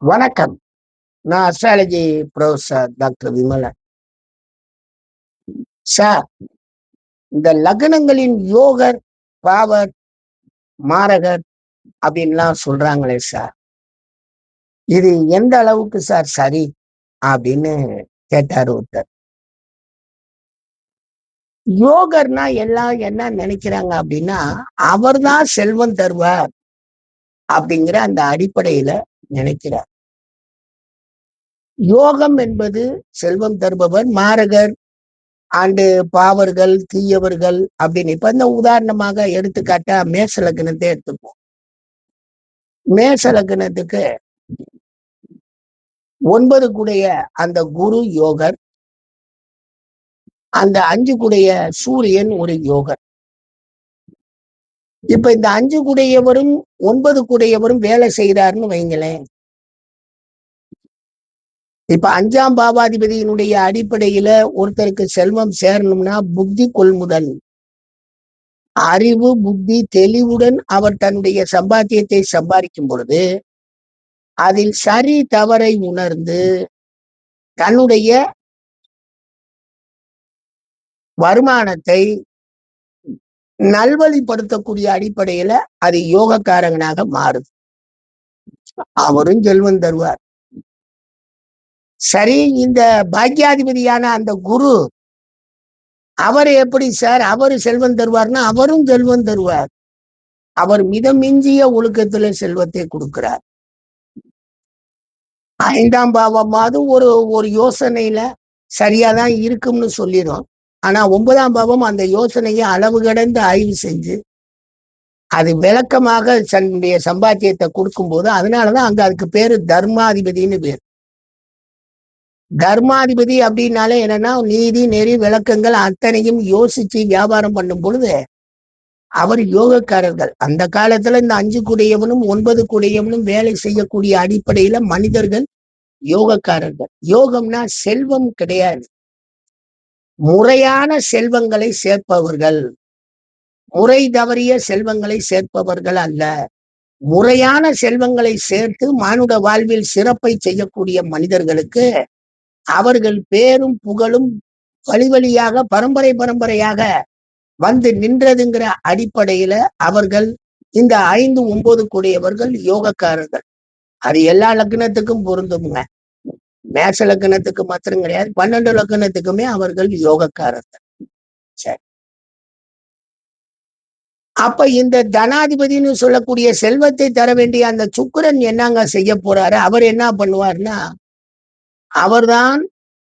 வணக்கம். நான் astrology professor doctor Vimalan. Sir, இந்த லக்னங்களின் யோகர், பாவர், மாரகர் அப்படின்லாம் சொல்றாங்களே சார். இது எந்த அளவுக்கு சார் சரி? அப்படின்னு கேட்டாரு ஒருத்தர். யோகர்னா எல்லாம் என்ன நினைக்கிறாங்க அப்படின்னா, அவர்தான் செல்வம் தருவார் அப்படிங்கிற அந்த அடிப்படையில நினைக்கிறார். யோகம் என்பது செல்வம் தருபவர், மாரகர் ஆண்டு பாவர்கள், தீயவர்கள் அப்படின்னு. இப்ப இந்த உதாரணமாக எடுத்துக்காட்டா மேஷ லக்னத்தை எடுத்துப்போம். மேஷ லக்னத்துக்கு 9 கூடைய அந்த குரு யோகர், அந்த 5 கூடைய சூரியன் ஒரு யோகர். இப்ப இந்த 5 கூடையவரும் 9 கூடையவரும் வேலை செய்யறாருன்னு வைங்களேன். இப்ப 5ஆம் பாவாதிபதியினுடைய அடிப்படையில ஒருத்தருக்கு செல்வம் சேரணும்னா புத்தி கொள்முதல், அறிவு, புத்தி தெளிவுடன் அவர் தன்னுடைய சம்பாத்தியத்தை சம்பாதிக்கும் பொழுது அதில் சரி தவறை உணர்ந்து தன்னுடைய வருமானத்தை நல்வழிப்படுத்தக்கூடிய அடிப்படையில அது யோகக்காரங்கனாக மாறுது. அவரும் செல்வம் தருவார். சரி, இந்த பாக்கியாதிபதியான அந்த குரு அவர் எப்படி சார் அவரு செல்வம் தருவார்னா அவரும் செல்வம் தருவார். அவர் மிதமிஞ்சிய ஒழுக்கத்துல செல்வத்தை கொடுக்கிறார். 5ஆம் பாவமாவது ஒரு ஒரு யோசனையில சரியாதான் இருக்கும்னு சொல்லிடும். ஆனா 9ஆம் பாவம் அந்த யோசனையை அளவு கடந்து ஆய்வு செஞ்சு அது விளக்கமாக தன்னுடைய சம்பாத்தியத்தை கொடுக்கும்போது, அதனாலதான் அங்க அதுக்கு பேரு தர்மாதிபதினு பேர். தர்மாதிபதி அப்படின்னாலே என்னன்னா நீதி, நெறி, விளக்கங்கள் அத்தனையும் யோசிச்சு வியாபாரம் பண்ணும் பொழுது அவர் யோகக்காரர்கள். அந்த காலத்துல இந்த 5 கூடையவனும் 9 கூடையவனும் வேலை செய்யக்கூடிய அடிப்படையில மனிதர்கள் யோகக்காரர்கள். யோகம்னா செல்வம் கிடையாது, முறையான செல்வங்களை சேர்ப்பவர்கள். முறை தவறிய செல்வங்களை சேர்ப்பவர்கள் அல்ல. முறையான செல்வங்களை சேர்த்து மானுட வாழ்வில் சிறப்பை செய்யக்கூடிய மனிதர்களுக்கு அவர்கள் பேரும் புகழும் வழி வழியாக பரம்பரை பரம்பரையாக வந்து நின்றதுங்கிற அடிப்படையில அவர்கள் இந்த 5, 9 கூடியவர்கள் யோகக்காரர்கள். அது எல்லா லக்னத்துக்கும் பொருந்துங்க. மேஷ லக்னத்துக்கு மாத்திரம் கிடையாது, 12 லக்னத்துக்குமே அவர்கள் யோகக்காரர்கள். சரி, அப்ப இந்த தனாதிபதினு சொல்லக்கூடிய செல்வத்தை தர வேண்டிய அந்த சுக்கிரன் என்னங்க செய்ய போறாரு? அவர் என்ன பண்ணுவார்னா, அவர்தான்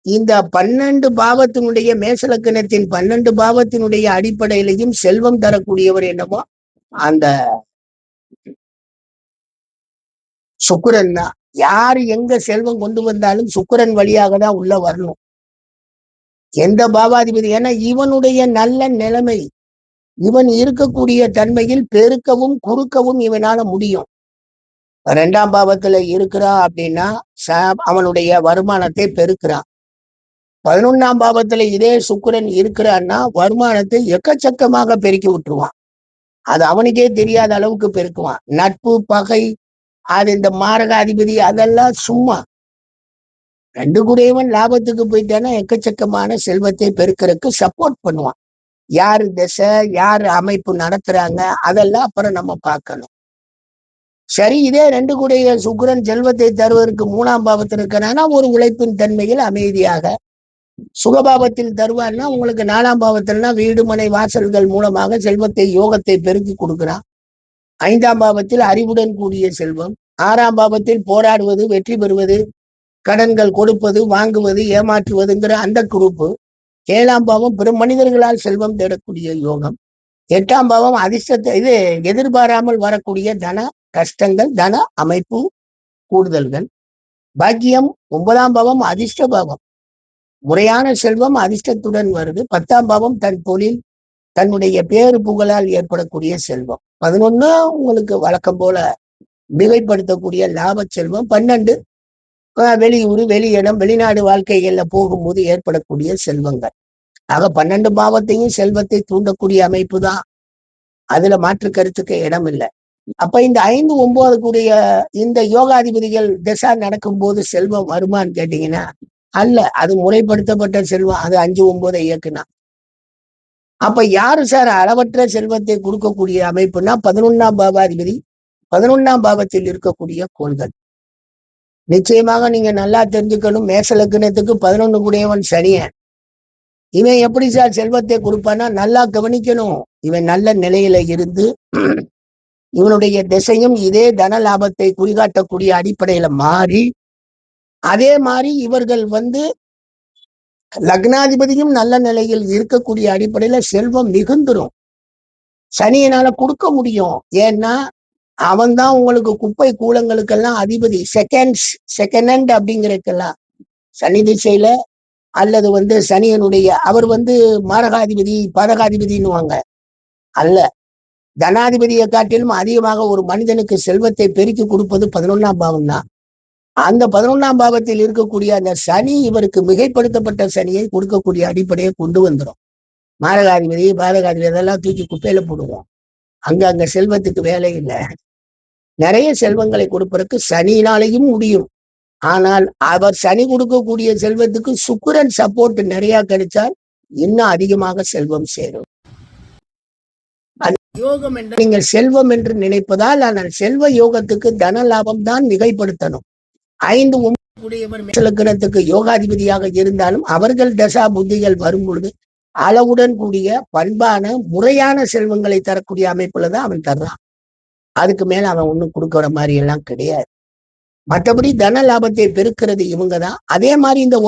இந்த 12 பாவத்தினுடைய மேஷ லக்னத்தின் 12 பாவத்தினுடைய அடிப்படையிலையும் செல்வம் தரக்கூடியவர் என்னமோ அந்த சுக்கிரன் தான். யாரு எங்க செல்வம் கொண்டு வந்தாலும் சுக்கிரன் வழியாக தான் உள்ள வரணும். எந்த பாவாதிபதி, ஏன்னா இவனுடைய நல்ல நிலைமை, இவன் இருக்கக்கூடிய தன்மையில் பெருக்கவும் குறுக்கவும் இவனால முடியும். 2ஆம் பாவத்துல இருக்கிறான் அப்படின்னா அவனுடைய வருமானத்தை பெருக்கிறான். 11ஆம் பாவத்துல இதே சுக்கிரன் இருக்கிறான்னா வருமானத்தை எக்கச்சக்கமாக பெருக்கி விட்டுருவான். அது அவனுக்கே தெரியாத அளவுக்கு பெருக்குவான். நட்பு, பகை, அது இந்த மாரகாதிபதி அதெல்லாம் சும்மா. 2 கூடையவன் லாபத்துக்கு போயிட்டானா எக்கச்சக்கமான செல்வத்தை பெருக்கிறதுக்கு சப்போர்ட் பண்ணுவான். யாரு திசை, யாரு அமைப்பு நடத்துறாங்க அதெல்லாம் அப்புறம் நம்ம பார்க்கணும். சரி, இதே 2 கூடைய சுக்கிரன் செல்வத்தை தருவதற்கு 3ஆம் பாவத்தில் இருக்கிறான்னா ஒரு உழைப்பின் தன்மையில் அமைதியாக சுகபாவத்தில் தருவார்னா உங்களுக்கு 4ஆம் பாவத்தில்னா வீடு, மனை, வாசல்கள் மூலமாக செல்வத்தை யோகத்தை பெருக்கி கொடுக்கிறான். 5ஆம் பாவத்தில் அறிவுடன் கூடிய செல்வம், 6ஆம் பாவத்தில் போராடுவது, வெற்றி பெறுவது, கடன்கள் கொடுப்பது, வாங்குவது, ஏமாற்றுவதுங்கிற அந்த குரூப்பு. 7ஆம் பாவம் பிற மனிதர்களால் செல்வம் தேடக்கூடிய யோகம். 8ஆம் பாவம் அதிர்ஷ்டத்தை இது எதிர்பாராமல் வரக்கூடிய தன கஷ்டங்கள், தன அமைப்பு கூடுதல்கள். பாக்கியம் 9ஆம் பாவம் அதிர்ஷ்ட பாவம், முறையான செல்வம் அதிர்ஷ்டத்துடன் வருது. 10ஆம் பாவம் தன் தொழில், தன்னுடைய பேரு புகழால் ஏற்படக்கூடிய செல்வம். 11 உங்களுக்கு வழக்கம் போல மிகைப்படுத்தக்கூடிய லாப செல்வம். 12 வெளியூர், வெளியிடம், வெளிநாடு வாழ்க்கைகள்ல போகும்போது ஏற்படக்கூடிய செல்வங்கள். ஆக 12 பாவத்தையும் செல்வத்தை தூண்டக்கூடிய அமைப்பு தான். அதுல மாற்று கருத்துக்கு இடம் இல்லை. அப்ப இந்த 5, 9 கூடிய இந்த யோகாதிபதிகள் திசா நடக்கும்போது செல்வம் வருமான்னு கேட்டீங்கன்னா அல்ல. அது முறைப்படுத்தப்பட்ட செல்வம். அது 5, 9 இயக்குனா. அப்ப யாரு சார் அளவற்ற செல்வத்தை கொடுக்கக்கூடிய அமைப்புனா 11ஆம் பாவாதிபதி, 11ஆம் பாவத்தில் இருக்கக்கூடிய கோள்கள். நிச்சயமாக நீங்க நல்லா தெரிஞ்சுக்கணும். மேஷ லக்னத்துக்கு 11 கூடியவன் சனியன். இவன் எப்படி சார் செல்வத்தை கொடுப்பான்னா நல்லா கவனிக்கணும். இவன் நல்ல நிலையில இருந்து இவனுடைய திசையும் இதே தன லாபத்தை குறிகாட்டக்கூடிய அடிப்படையில மாறி, அதே மாதிரி இவர்கள் லக்னாதிபதியும் நல்ல நிலையில் இருக்கக்கூடிய அடிப்படையில செல்வம் மிகுந்துரும். சனியனால கொடுக்க முடியும். ஏன்னா அவன் தான் உங்களுக்கு குப்பை கூலங்களுக்கெல்லாம் அதிபதி. செகண்ட் அப்படிங்கிறதுக்கெல்லாம் சனி திசையில அல்லது சனியனுடைய அவர் மாரகாதிபதி பாதகாதிபதினுவாங்க. அல்ல, தனாதிபதியை காட்டிலும் அதிகமாக ஒரு மனிதனுக்கு செல்வத்தை பெருக்கி கொடுப்பது 11ஆம் பாவம் தான். அந்த 11ஆம் பாவத்தில் இருக்கக்கூடிய அந்த சனி இவருக்கு மிகைப்படுத்தப்பட்ட சனியை கொடுக்கக்கூடிய அடிப்படையை கொண்டு வந்துடும். மாரகாதிபதி பாதகாதிபதி அதெல்லாம் தூக்கி குப்பையில போடுவோம். அங்க செல்வத்துக்கு வேலை இல்லை. நிறைய செல்வங்களை கொடுப்பதற்கு சனியினாலையும் முடியும். ஆனால் அவர் சனி கொடுக்கக்கூடிய செல்வத்துக்கு சுக்கிரன் சப்போர்ட் நிறைய கிடைச்சால் இன்னும் அதிகமாக செல்வம் சேரும். யோகம் என்று நீங்கள் செல்வம் என்று நினைப்பதால் ஆனால் செல்வ யோகத்துக்கு தன லாபம் தான் மிகைப்படுத்தணும். 5, 9 லக்னத்துக்கு யோகாதிபதியாக இருந்தாலும் அவர்கள் தசா புத்திகள் வரும் பொழுது அளவுடன் கூடிய பண்பான முறையான செல்வங்களை தரக்கூடிய அமைப்புல தான் அவன் தர்றான். அதுக்கு மேல அவன் ஒண்ணும் கொடுக்கிற மாதிரி எல்லாம் கிடையாது. மற்றபடி தன லாபத்தை பெருக்கிறது இவங்க தான். அதே மாதிரி இந்த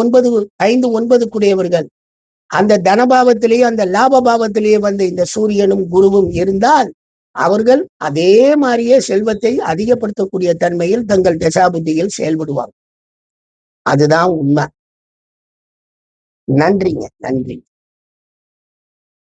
5, 9 கூடியவர்கள் அந்த தனபாவத்திலேயே அந்த லாப பாவத்திலேயே இந்த சூரியனும் குருவும் இருந்தால் அவர்கள் அதே மாதிரியே செல்வத்தை அதிகப்படுத்தக்கூடிய தன்மையில் தங்கள் தசாபுத்தியில் செயல்படுவாங்க. அதுதான் உண்மை. நன்றிங்க, நன்றி.